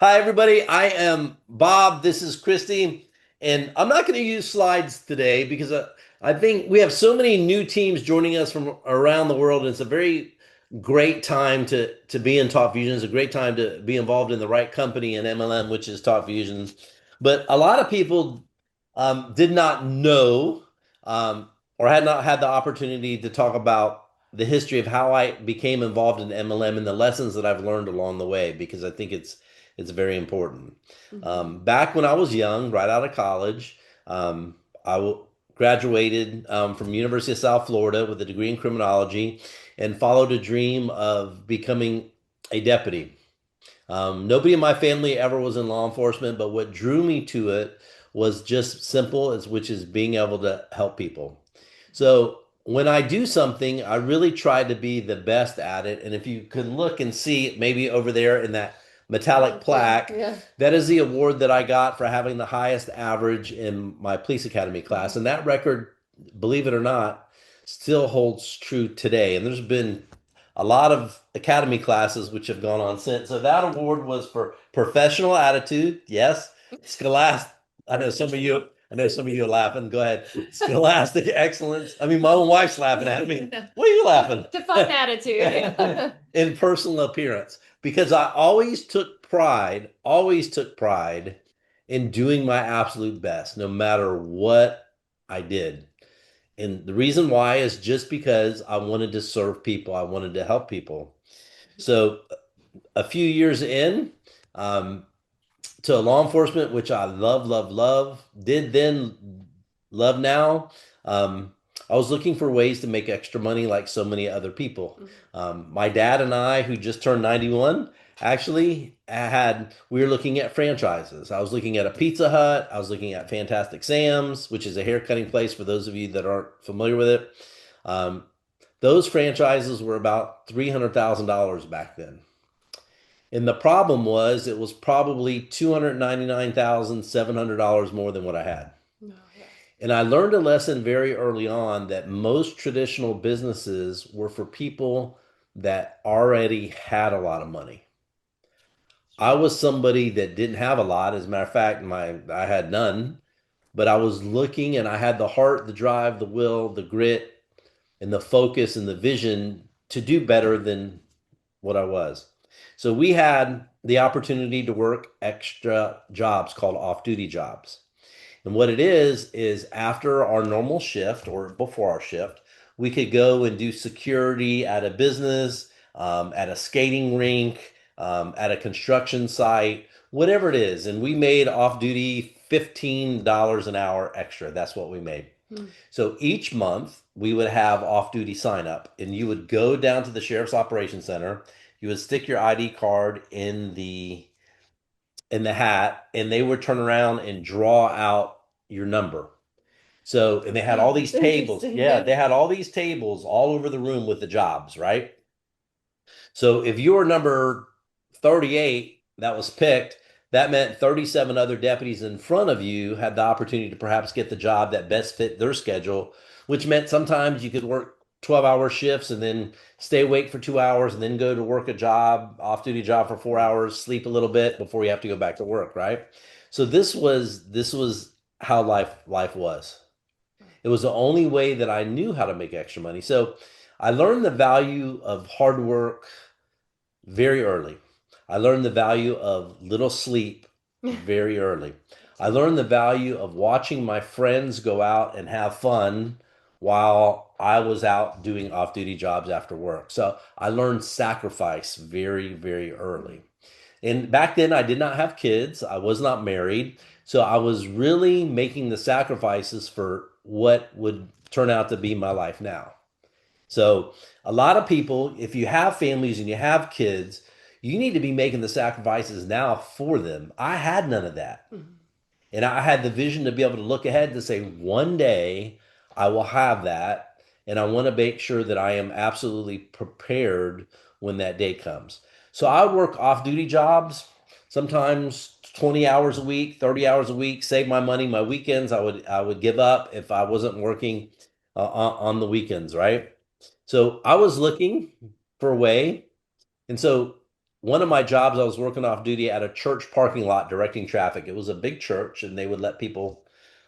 Hi, everybody. I am Bob. This is Christy. And I'm not going to use slides today because I think we have so many new teams joining us from around the world. And it's a very great time to be in Top Fusion. It's a great time to be involved in the right company in MLM, which is Top Fusion. But a lot of people did not know um, or had not had the opportunity to talk about the history of how I became involved in MLM and the lessons that I've learned along the way, because I think it's very important. Mhm. Back when I was young, right out of college, um, graduated from University of South Florida with a degree in criminology and followed a dream of becoming a deputy. Nobody in my family ever was in law enforcement, but what drew me to it was just simple, which is being able to help people. So when I do something, I really try to be the best at it. And if you can look and see maybe over there in that metallic Oh, yeah, plaque, yeah. that is the award that I got for having the highest average in my police academy class. Mhm. And that record, believe it or not, still holds true today. And there's been a lot of academy classes which have gone on since. So that award was for professional attitude. Yes. Scholastic. I know some of you. I know some of you are laughing. Go ahead. Scholastic excellence. I mean, my own wife's laughing at me. What are you laughing? Define attitude. In personal appearance, because I always took pride in doing my absolute best, no matter what I did. And the reason why is just because I wanted to serve people, I wanted to help people. So a few years in um, to law enforcement, which I love, love, love, did then, love now. I was looking for ways to make extra money like so many other people. My dad and I, who just turned 91, actually we were looking at franchises. I was looking at a Pizza Hut. I was looking at Fantastic Sam's, which is a hair cutting place for those of you that aren't familiar with it. Um, those franchises were about $300,000 back then. And the problem was it was probably $299,700 more than what I had. No, yeah. And I learned a lesson very early on that most traditional businesses were for people that already had a lot of money. I was somebody that didn't have a lot. As a matter of fact, I had none, but I was looking and I had the heart, the drive, the will, the grit, and the focus and the vision to do better than what I was. So we had the opportunity to work extra jobs called off-duty jobs. And what it is after our normal shift or before our shift, we could go and do security at a business, at a skating rink, at a construction site, whatever it is. And we made off-duty $15 an hour extra. That's what we made. Mm. So each month we would have off-duty sign up, and you would go down to the sheriff's operations center. You would stick your ID card in the hat, and they would turn around and draw out your number. So, and they had Oh, all that's these tables. interesting. Yeah, Yeah. they had all these tables all over the room with the jobs, right? So if you were number 38 that was picked, that meant 37 other deputies in front of you had the opportunity to perhaps get the job that best fit their schedule, which meant sometimes you could work 12-hour shifts and then stay awake for 2 hours and then go to work a job, off-duty job for 4 hours, sleep a little bit before you have to go back to work, right? So this was how life was. It was the only way that I knew how to make extra money. So I learned the value of hard work very early. I learned the value of little sleep very early. I learned the value of watching my friends go out and have fun while I was out doing off duty jobs after work. So I learned sacrifice very, very early. And back then, I did not have kids, I was not married. So I was really making the sacrifices for what would turn out to be my life now. So, a lot of people, if you have families and you have kids, you need to be making the sacrifices now for them. I had none of that. Mhm. And I had the vision to be able to look ahead to say, one day I will have that. And I want to make sure that I am absolutely prepared when that day comes. So I work off duty jobs, sometimes 20 hours a week, 30 hours a week, save my money. My weekends I would give up if I wasn't working on the weekends, right? So I was looking for a way. And so one of my jobs, I was working off duty at a church parking lot directing traffic. It was a big church, and they would let people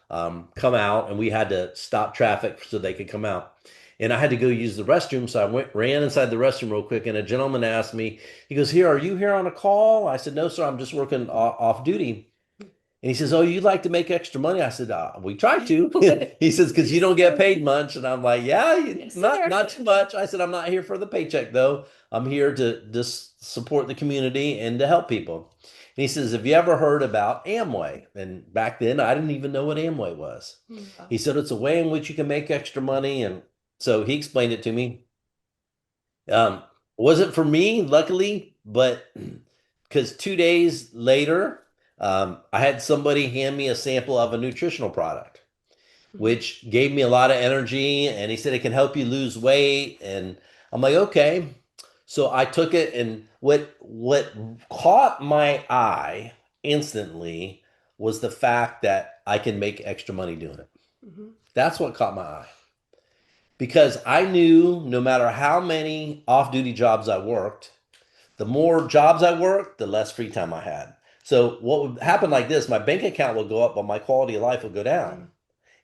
come out, and we had to stop traffic so they could come out. And I had to go use the restroom, so I ran inside the restroom real quick, and a gentleman asked me, he goes, "Here, are you here on a call?" I said, "No, sir, I'm just working off duty." And he says, "Oh, you'd like to make extra money?" I said, "We try to." He says, "Because you don't get paid much." And I'm like, "Yeah, Yes, sir. not too much." I said, "I'm not here for the paycheck, though. I'm here to just support the community and to help people." And he says, "Have you ever heard about Amway?" And back then, I didn't even know what Amway was. Wow. He said, "It's a way in which you can make extra money." And so he explained it to me. Um, wasn't for me, luckily, but because 2 days later, I had somebody hand me a sample of a nutritional product, Mhm. which gave me a lot of energy. And he said it can help you lose weight. And I'm like, okay. So I took it, and what caught my eye instantly was the fact that I can make extra money doing it. Mhm. That's what caught my eye because I knew no matter how many off-duty jobs I worked, the more jobs I worked, the less free time I had. So what would happen like this, my bank account would go up, but my quality of life would go down. Mm.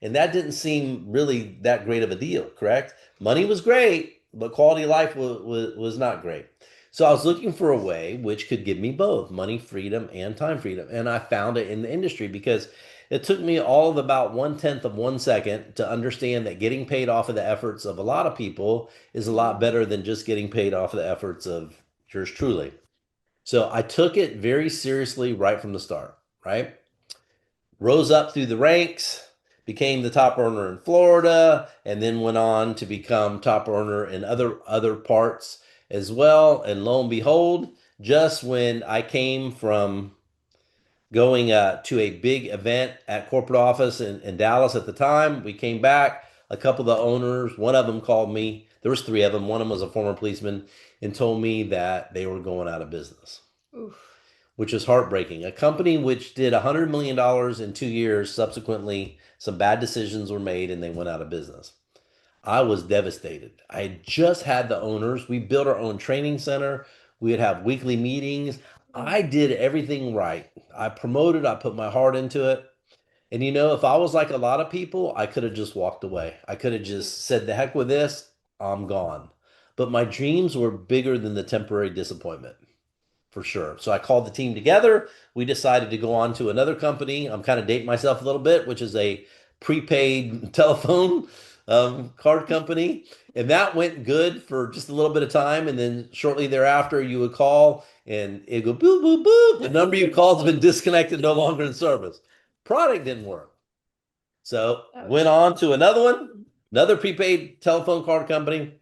And that didn't seem really that great of a deal, correct? Money was great, but quality of life was not great. So I was looking for a way which could give me both money freedom and time freedom. And I found it in the industry because it took me all of about 1/10 of 1 second to understand that getting paid off of the efforts of a lot of people is a lot Mhm. better than just getting paid off of the efforts of yours truly. So I took it very seriously right from the start, right? Rose up through the ranks, became the top earner in Florida, and then went on to become top earner in other parts as well. And lo and behold, just when I came from going to a big event at corporate office in Dallas at the time, we came back. A couple of the owners, one of them called me. There was three of them. One of them was a former policeman, and told me that they were going out of business, Oof. which is heartbreaking. A company which did $100 million in 2 years, subsequently, some bad decisions were made and they went out of business. I was devastated. I had just had the owners. We built our own training center. We'd have weekly meetings. Mm. I did everything right. I promoted, I put my heart into it. And if I was like a lot of people, I could have just walked away. I could have Mhm. just said, the heck with this, I'm gone. But my dreams were bigger than the temporary disappointment for sure. So I called the team together. We decided to go on to another company. I'm kind of dating myself a little bit, which is a prepaid telephone card company. And that went good for just a little bit of time. And then shortly thereafter, you would call and it'd go boop, boop, boop. The number you called has been disconnected, no longer in service. Product didn't work. So went Ouch. on to another one, another prepaid telephone card company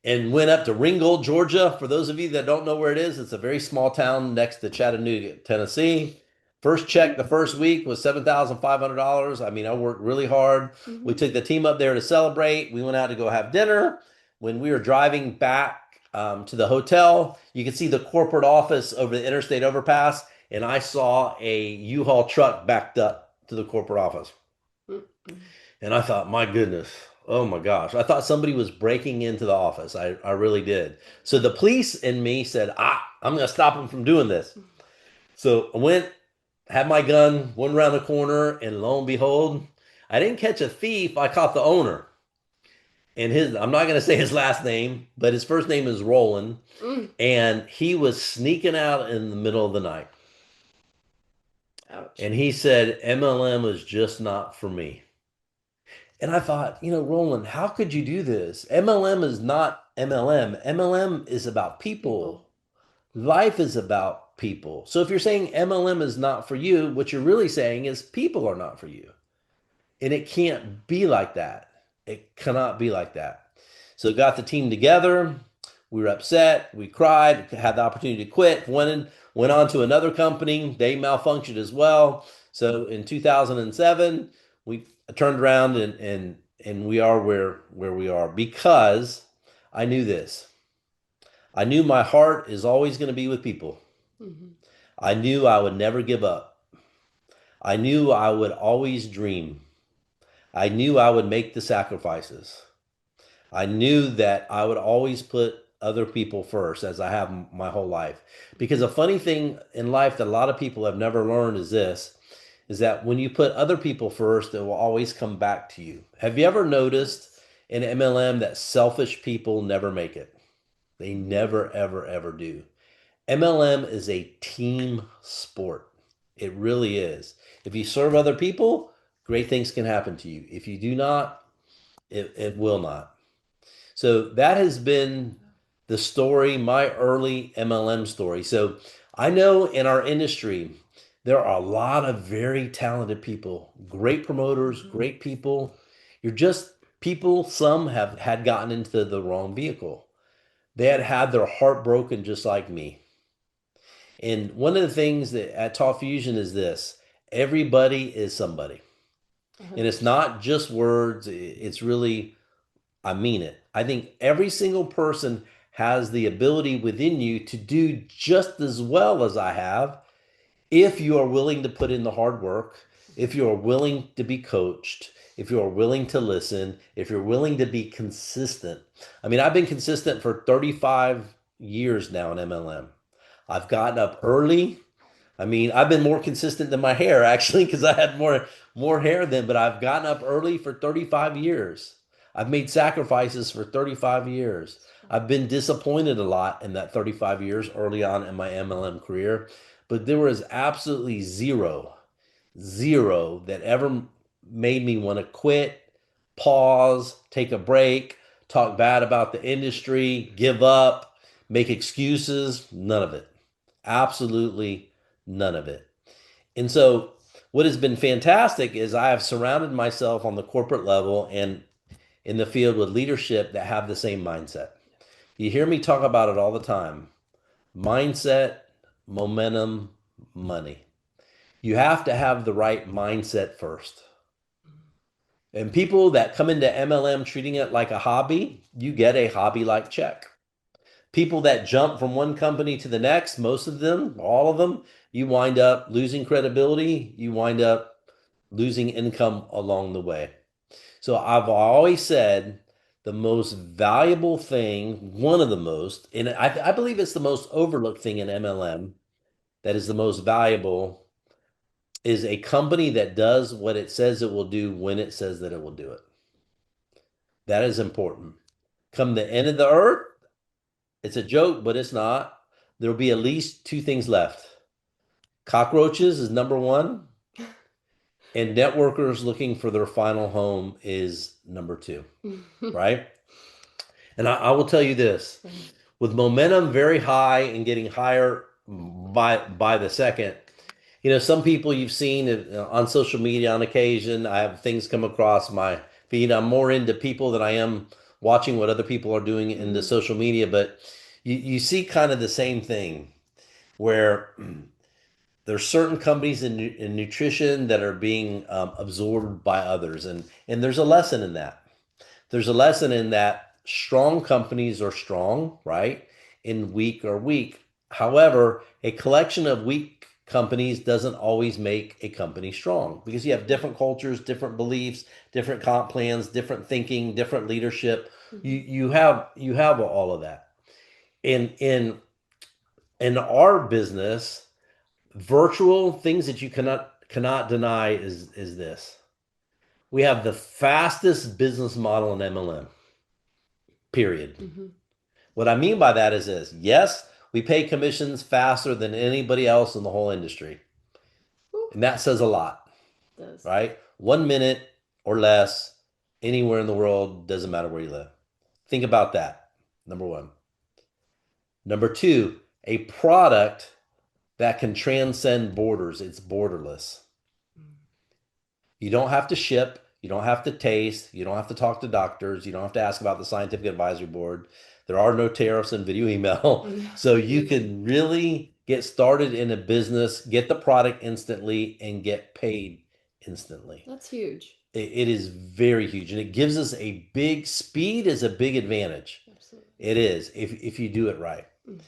and went up to Ringgold, Georgia. For those of you that don't know where it is, it's a very small town next to Chattanooga, Tennessee. First check the first week was $7,500. I mean, I worked really hard. We Mhm. took the team up there to celebrate. We went out to go have dinner. When we were driving back to the hotel, you could see the corporate office over the interstate overpass, and I saw a U-Haul truck backed up to the corporate office. Mm-mm. And I thought, my goodness, oh my gosh. I thought somebody was breaking into the office. I really did. So the police and me said, I'm going to stop them from doing this. So I went, had my gun, went around the corner, and lo and behold, I didn't catch a thief. I caught the owner. And I'm not going to say his last name, but his first name is Roland. Mm. And he was sneaking out in the middle of the night. Ouch. And he said, MLM is just not for me. And I thought, Roland, how could you do this? MLM is not MLM. MLM is about People. people. Life is about people. So if you're saying MLM is not for you, what you're really saying is people are not for you. And it can't be like that. It cannot be like that. So got the team together. We were upset. We cried. Had the opportunity to quit. Went on to another company. They malfunctioned as well. So in 2007, we turned around and we are where we are because I knew this. I knew my heart is always going to be with people. Mhm. I knew I would never give up. I knew I would always dream. I knew I would make the sacrifices. I knew that I would always put other people first, as I have my whole life. Because a funny thing in life that a lot of people have never learned is this, is that when you put other people first, it will always come back to you. Have you ever noticed Yes. in MLM that selfish people never make it? They Mhm. never, ever, ever do. MLM is a team sport. It really is. If you serve other people, great things can happen to you. If you do not, it will not. So that has been the story, my early MLM story. So I know in our industry, there are a lot of very talented people, great promoters, Mhm. great people. You're just people, some have had gotten into the wrong vehicle. They had had their heart broken just like me. And one of the things that at Talk Fusion is this, everybody is somebody. And it's 100%. not just words, it's really, I mean it. I think every single person has the ability within you to do just as well as I have if you are willing to put in the hard work, if you are willing to be coached, if you are willing to listen, if you're willing to be consistent. I mean, I've been consistent for 35 years now in MLM. I've gotten up early. I mean, I've been more consistent than my hair actually because I had more hair then, but I've gotten up early for 35 years. I've made sacrifices for 35 years. I've been disappointed a lot in that 35 years early on in my MLM career, but there was absolutely zero that ever made me want to quit, pause, take a break, talk bad about the industry, give up, make excuses. None of it. Absolutely none of it. And so, what has been fantastic is I have surrounded myself on the corporate level and in the field with leadership that have the same mindset. You hear me talk about it all the time: mindset, momentum, money. You have to have the right mindset first. And people that come into MLM treating it like a hobby, you get a hobby like check. People that jump from one company to the next, most of them, all of them, you wind up losing credibility. You wind up losing income along the way. So I've always said the most valuable thing, one of the most, and I believe it's the most overlooked thing in MLM that is the most valuable is a company that does what it says it will do when it says that it will do it. That is important. Come the end of the earth, it's a joke, but it's not. There'll be at least two things left. Cockroaches is number one, and networkers looking for their final home is number two, right? And I will tell you this, with momentum very high and getting higher by the second, some people you've seen on social media on occasion. I have things come across my feed. I'm more into people than I am watching what other people are doing in the Mhm. social media, but you see kind of the same thing where there's certain companies in nutrition that are being absorbed by others, and there's a lesson in that. There's a lesson in that strong companies are strong, right? And weak are weak. However, a collection of weak companies doesn't always make a company strong because you have Mhm. different cultures, different beliefs, different comp plans, different thinking, different leadership. You Mhm. you have all of that. In our business, virtual things that you cannot deny is this. We have the fastest business model in MLM. Period. Mhm. What I mean by that is this. Yes, we pay commissions faster than anybody else in the whole industry. Whew. And that says a lot, Does. right? 1 minute or less anywhere in the world, doesn't matter where you live. Think about that. Number one. Number two, a product that can transcend borders. It's borderless. You don't have to ship. You don't have to taste. You don't have to talk to doctors. You don't have to ask about the scientific advisory board. There are no tariffs in video email. Mm. So you Huge. can really get started in a business, get the product instantly, and get paid instantly. That's huge. It is very huge. And it gives us a big speed is a big advantage. Absolutely. It is if you do it right. Mm.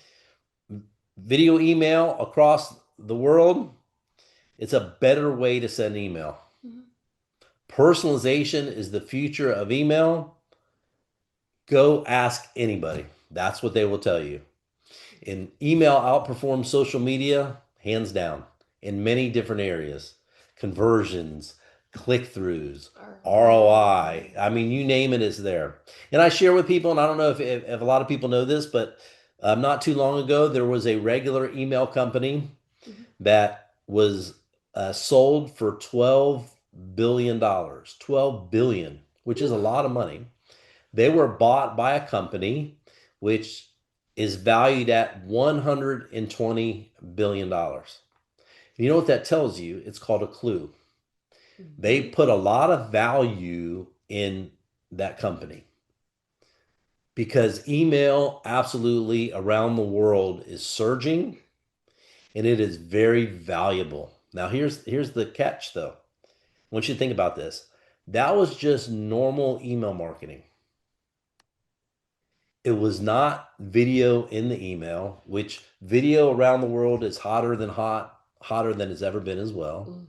Video email across the world, it's a better way to send email. Mhm. Personalization is the future of email. Go ask anybody. That's what they will tell you. And email outperforms social media, hands down, in many different areas. Conversions, click-throughs, ROI. I mean, you name it, it's there. And I share with people, and I don't know if a lot of people know this, but not too long ago, there was a regular email company Mhm. that was sold for $12 billion, 12 billion, which is a lot of money. They were bought by a company which is valued at $120 billion. You know what that tells you? It's called a clue. They Mhm. put a lot of value in that company because email absolutely around the world is surging and it is very valuable. Now here's the catch though. I want you to think about this. That was just normal email marketing. It was not video in the email, which video around the world is hotter than it's ever been as well. Mhm.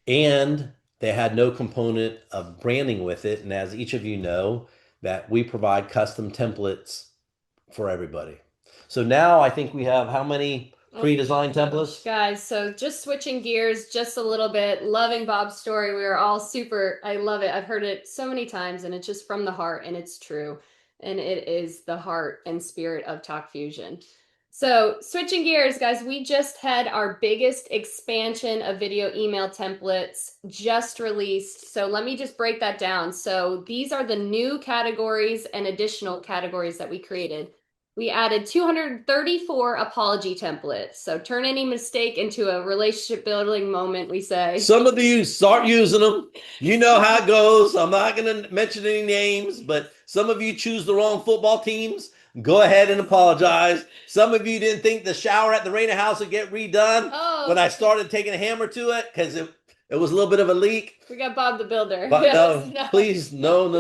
And they had no component of branding with it. And as each of you know, that we provide custom templates for everybody. So now I think we have how many Oh pre-designed templates? Guys, so just switching gears just a little bit, loving Bob's story. We are all super, I love it. I've heard it so many times and it's just from the heart and it's true. And it is the heart and spirit of Talk Fusion. So, switching gears, guys, we just had our biggest expansion of video email templates just released. So, let me just break that down. So, these are the new categories and additional categories that we created. We added 234 apology templates. So turn any mistake into a relationship building moment, we say. Some of you start using them. You know how it goes. I'm not going to mention any names, but some of you choose the wrong football teams. Go ahead and apologize. Some of you didn't think the shower at the Raina house would get redone when I started taking a hammer to it because it was a little bit of a leak. We got Bob the Builder. But Yes, no, please, no.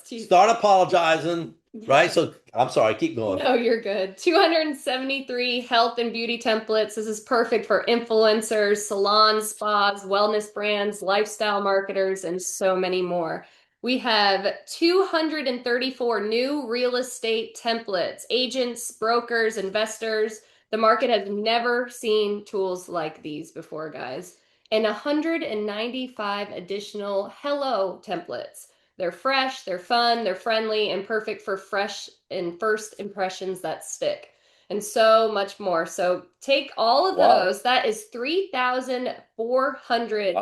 Start apologizing, right? So I'm sorry. Keep going. No, you're good. 273 health and beauty templates. This is perfect for influencers, salons, spas, wellness brands, lifestyle marketers, and so many more. We have 234 new real estate templates, agents, brokers, investors. The market has never seen tools like these before, guys. And 195 additional hello templates. They're fresh, they're fun, they're friendly, and perfect for fresh and first impressions that stick. And so much more. So take all of those. That is 3,400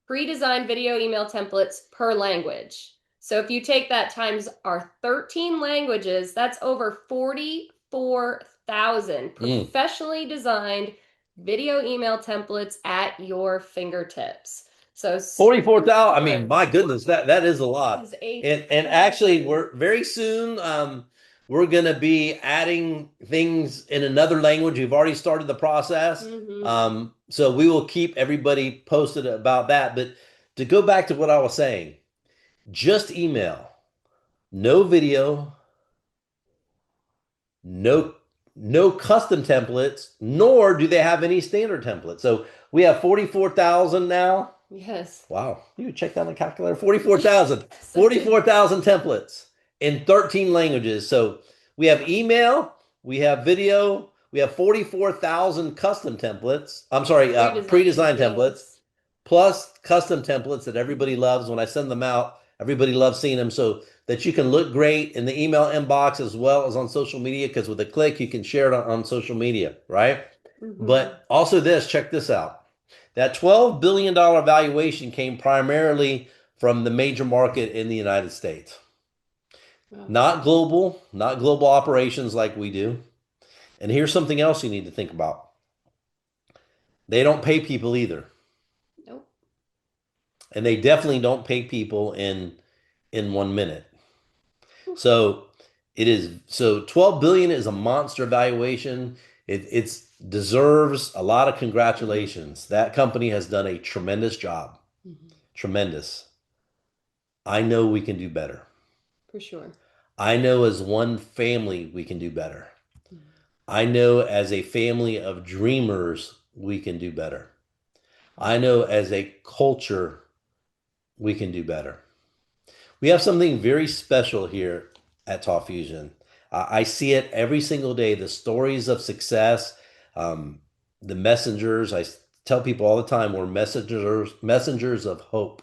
pre-designed video email templates per language. So if you take that times our 13 languages, that's over 44,000 professionally designed video email templates at your fingertips. So 44,000. I mean, my goodness, that is a lot. And actually, we're very soon we're gonna be adding things in another language. We've already started the process. So we will keep everybody posted about that. But to go back to what I was saying, just email, no video, no no custom templates, nor do they have any standard templates. So we have 44,000 now. Yes. Wow. You check that on the calculator. 44,000. 44,000 templates in 13 languages. So we have email, we have video, we have 44,000 custom templates. I'm sorry, pre-designed templates, plus custom templates that everybody loves. When I send them out, everybody loves seeing them so that you can look great in the email inbox as well as on social media, because with a click, you can share it on social media, right? But also check this out. That $12 billion valuation came primarily from the major market in the United States. Not global operations like we do. And here's something else you need to think about. They don't pay people either. Nope. And they definitely don't pay people in 1 minute. So 12 billion is a monster valuation. It deserves a lot of congratulations. That company has done a tremendous job. Tremendous. I know we can do better. For sure. I know as one family we can do better. I know as a family of dreamers we can do better. I know as a culture we can do better. We have something very special here at Talk Fusion. I see it every single day. The stories of success, um, the messengers. Tell people all the time we're messengers of hope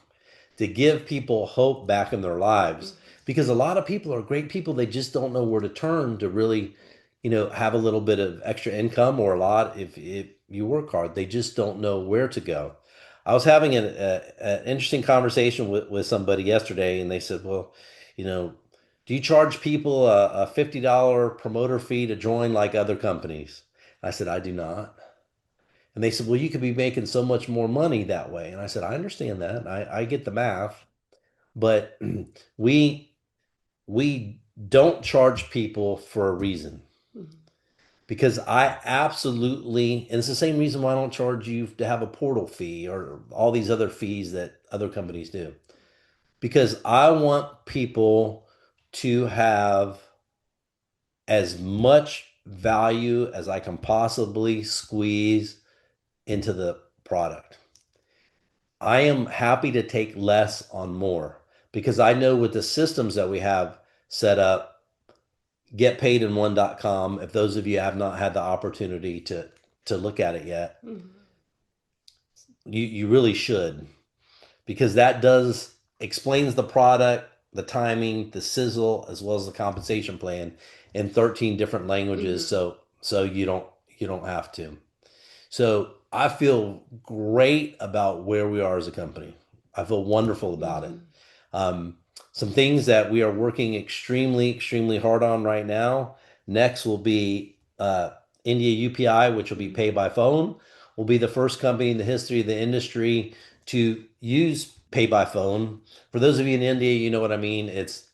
to give people hope back in their lives because a lot of people are great people. They just don't know where to turn to really, have a little bit of extra income or a lot if you work hard. They just don't know where to go. I was having an interesting conversation with somebody yesterday, and they said, well, you know, do you charge people a $50 promoter fee to join like other companies? I said, I do not. And they said, well, you could be making so much more money that way. And I said, I understand that. I get the math, but we we don't charge people for a reason. Because I absolutely, and it's the same reason why I don't charge you to have a portal fee or all these other fees that other companies do. Because I want people to have as much value as I can possibly squeeze into the product. I am happy to take less on more because I know with the systems that we have set up, getpaidin1.com, if those of you have not had the opportunity to look at it yet, you really should because that does explains the product, the timing, the sizzle, as well as the compensation plan in 13 different languages. So you don't have to. So I feel great about where we are as a company. I feel wonderful about it. Um, some things that we are working extremely, extremely hard on right now. Next will be India UPI, which will be pay by phone. Will be the first company in the history of the industry to use pay by phone. For those of you in India, you know what I mean. It's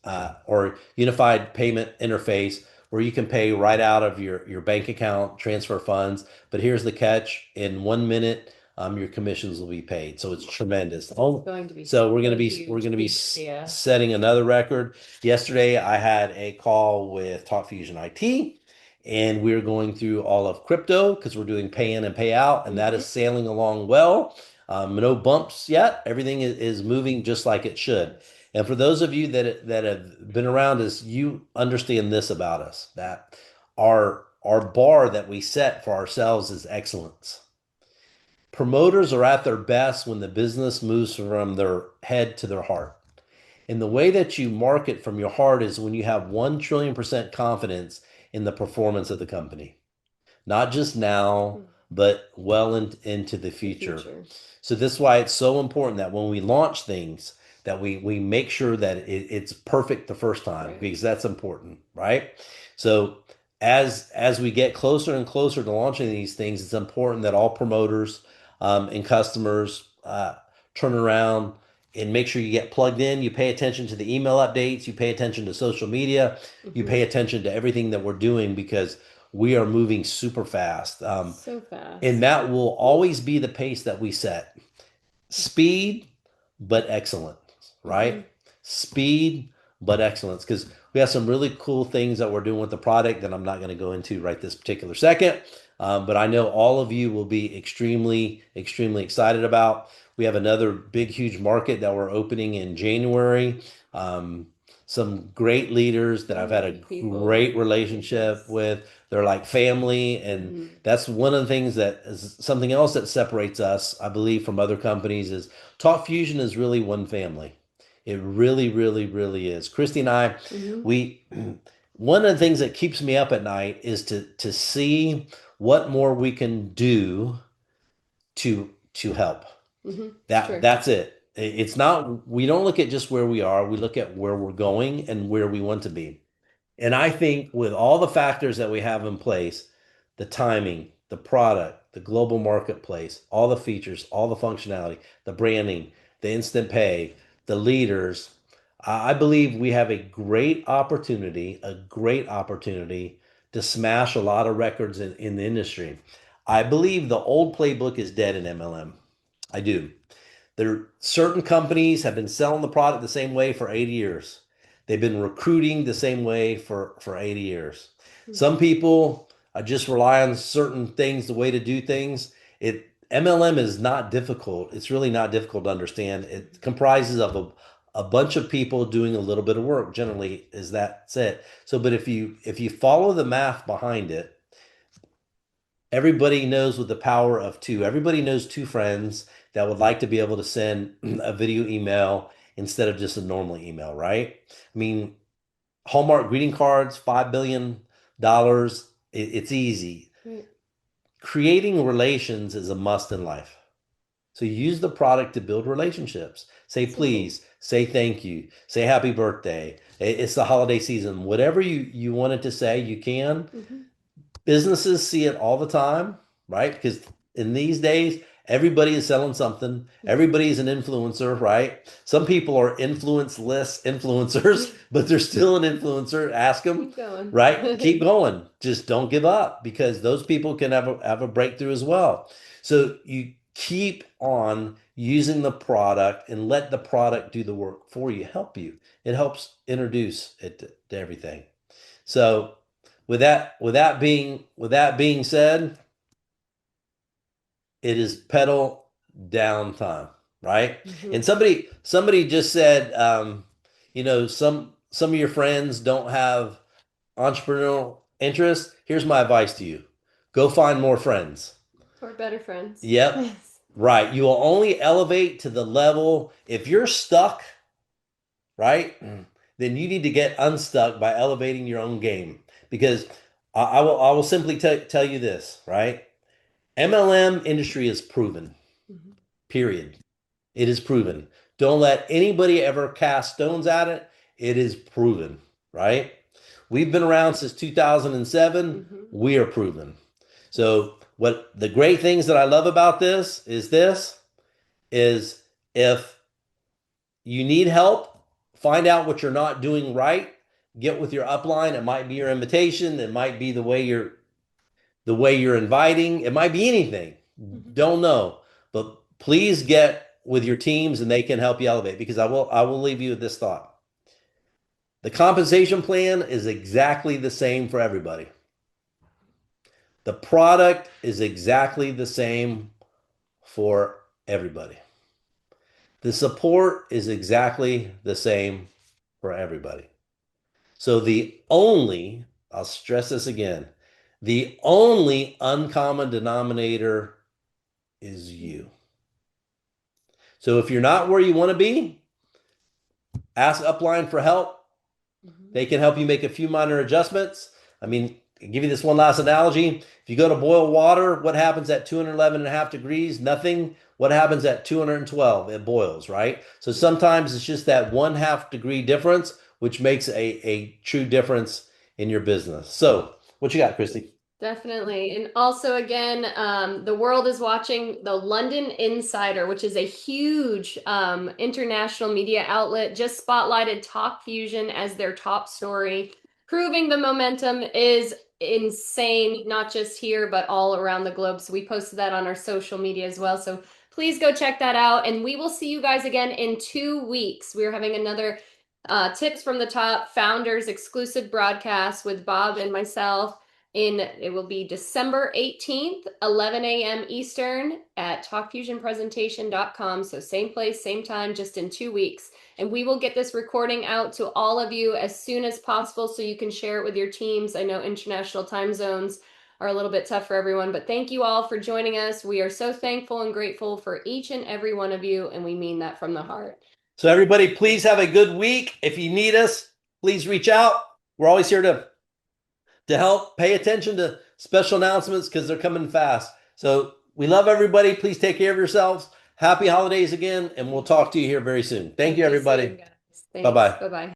or unified payment interface where you can pay right out of your bank account, transfer funds. But here's the catch: in 1 minute, your commissions will be paid. So it's tremendous. Oh, Going to be so we're gonna so be we're huge. gonna be Yeah. setting another record. Yesterday, I had a call with Talk Fusion IT, and we're going through all of crypto because we're doing pay in and pay out, and that is sailing along well. No bumps yet. Everything is moving just like it should. And for those of you that have been around us, you understand this about us, that our bar that we set for ourselves is excellence. Promoters are at their best when the business moves from their head to their heart. And the way that you market from your heart is when you have 1 trillion% confidence in the performance of the company, not just now, but well into the future. So this is why it's so important that when we launch things, that we make sure that it's perfect the first time Right. because that's important, right? So as we get closer and closer to launching these things, it's important that all promoters and customers turn around and make sure you get plugged in. You pay attention to the email updates. You pay attention to social media. You pay attention to everything that we're doing because we are moving super fast. So fast. And that will always be the pace that we set. Speed, but excellence, right? Speed, but excellence. Because we have some really cool things that we're doing with the product that I'm not going to go into right this particular second. But I know all of you will be extremely, extremely excited about. We have another big, huge market that we're opening in January. Um, some great leaders that I've had a great relationship with. They're like family, and that's one of the things that is something else that separates us, I believe, from other companies is Talk Fusion is really one family. It really, really, really is. Christy and I, we one of the things that keeps me up at night is to see what more we can do to help. That's it. It's not we don't look at just where we are, we look at where we're going and where we want to be. And I think with all the factors that we have in place, the timing, the product, the global marketplace, all the features, all the functionality, the branding, the instant pay, the leaders, I believe we have a great opportunity to smash a lot of records in the industry. I believe the old playbook is dead in MLM. I do. There certain companies have been selling the product the same way for 80 years. They've been recruiting the same way for 80 years. Some people just rely on certain things, the way to do things. It MLM is not difficult. It's really not difficult to understand. It comprises of a bunch of people doing a little bit of work generally is that's it. So, but if you follow the math behind it, everybody knows with the power of two. Everybody knows two friends that would like to be able to send a video email instead of just a normal email, right? I mean, Hallmark greeting cards, $5 billion. It's easy. Right. Creating relations is a must in life. So use the product to build relationships. Say Absolutely. please, say thank you, say happy birthday. It's the holiday season. Whatever you wanted to say, you can. Mhm. Businesses see it all the time, right? Because in these days, everybody is selling something. Everybody is an influencer, right? Some people are influenceless influencers, but they're still an influencer. Ask them, Keep going. right? Keep going. Just don't give up because those people can have a breakthrough as well. So you keep on using the product and let the product do the work for you, help you. It helps introduce it to everything. So with that being said, it is pedal down time, right? And Mhm. somebody just said, some of your friends don't have entrepreneurial interest. Here's my advice to you: go find more friends. Or better friends. Yep, Yes. right. You will only elevate to the level if you're stuck, right? Then you need to get unstuck by elevating your own game. Because I will simply tell you this, right? MLM industry is proven, Mhm. period. It is proven. Don't let anybody ever cast stones at it. It is proven, right? We've been around since 2007. Mhm. We are proven. Yes. So what the great things that I love about this is if you need help, find out what you're not doing right, get with your upline. It might be your invitation, it might be the way you're inviting, it might be anything. Mhm. Don't know. But please get with your teams and they can help you elevate because I will leave you with this thought. The compensation plan is exactly the same for everybody. The product is exactly the same for everybody. The support is exactly the same for everybody. So I'll stress this again, the only uncommon denominator is you. So if you're not where you want to be, ask Upline for help. Mhm. They can help you make a few minor adjustments. I mean, I'll give you this one last analogy. If you go to boil water, what happens at 211.5 degrees? Nothing. What happens at 212? It boils, right? So sometimes it's just that 1/2 degree difference, which makes a true difference in your business. So, what you got, Christy? Definitely. And also, again, the world is watching the London Insider, which is a huge international media outlet, just spotlighted Talk Fusion as their top story, proving the momentum is insane, not just here, but all around the globe. So we posted that on our social media as well. So please go check that out. And we will see you guys again in 2 weeks. We're having another Tips from the Top Founders exclusive broadcast with Bob and myself it will be December 18th, 11 a.m. Eastern at talkfusionpresentation.com. So same place, same time, just in 2 weeks. And we will get this recording out to all of you as soon as possible so you can share it with your teams. I know international time zones are a little bit tough for everyone, but thank you all for joining us. We are so thankful and grateful for each and every one of you, and we mean that from the heart. So, everybody, please have a good week. If you need us, please reach out. We're always here to help. Pay attention to special announcements because they're coming fast. So we love everybody. Please take care of yourselves. Happy holidays again, and we'll talk to you here very soon. Thank you, Talk to you everybody. soon, guys. Bye Thanks. bye. Bye bye.